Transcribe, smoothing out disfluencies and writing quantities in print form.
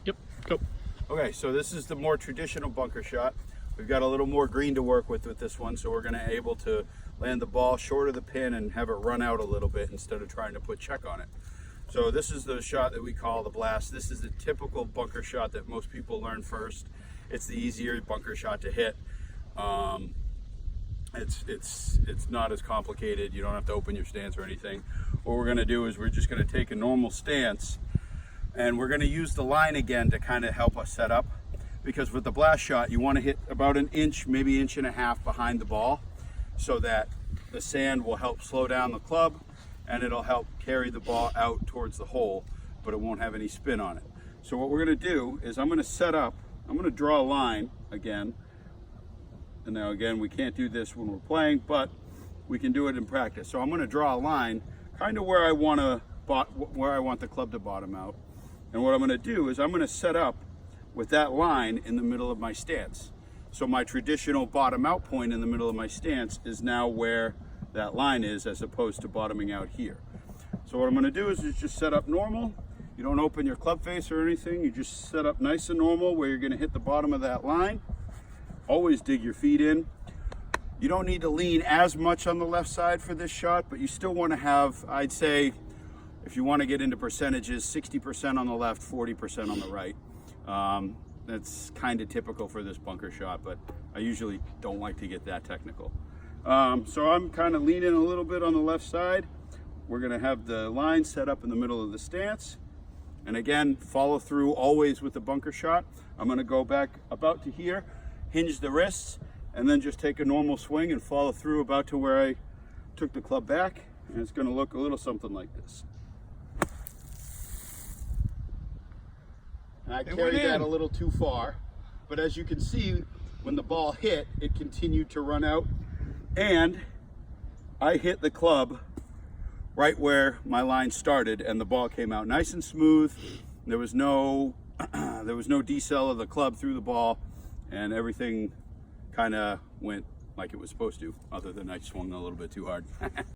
Yep, go. Okay, so this is the more traditional bunker shot. We've got a little more green to work with this one, so we're going to able to land the ball short of the pin and have it run out a little bit instead of trying to put check on it. So this is the shot that we call the blast. This is the typical bunker shot that most people learn first. It's the easier bunker shot to hit. It's not as complicated. You don't have to open your stance or anything. What we're going to do is we're just going to take a normal stance, and we're going to use the line again to kind of help us set up, because with the blast shot you want to hit about an inch, maybe inch and a half behind the ball, so that the sand will help slow down the club and it'll help carry the ball out towards the hole, but it won't have any spin on it. So what we're going to do is I'm going to set up, I'm going to draw a line again. And now again, we can't do this when we're playing, but we can do it in practice. So I'm going to draw a line kind of where I want the club to bottom out. And what I'm going to do is I'm going to set up with that line in the middle of my stance. So my traditional bottom out point in the middle of my stance is now where that line is, as opposed to bottoming out here. So what I'm going to do is just set up normal. You don't open your club face or anything. You just set up nice and normal where you're going to hit the bottom of that line. Always dig your feet in. You don't need to lean as much on the left side for this shot, but you still want to have, I'd say, if you want to get into percentages, 60% on the left, 40% on the right. That's kind of typical for this bunker shot, but I usually don't like to get that technical. So I'm kind of leaning a little bit on the left side. We're going to have the line set up in the middle of the stance. And again, follow through always with the bunker shot. I'm going to go back about to here, hinge the wrists, and then just take a normal swing and follow through about to where I took the club back. And it's going to look a little something like this. And I carried that a little too far, but as you can see, when the ball hit, it continued to run out, and I hit the club right where my line started, and the ball came out nice and smooth. There was no decel of the club through the ball, and everything kind of went like it was supposed to, other than I swung a little bit too hard.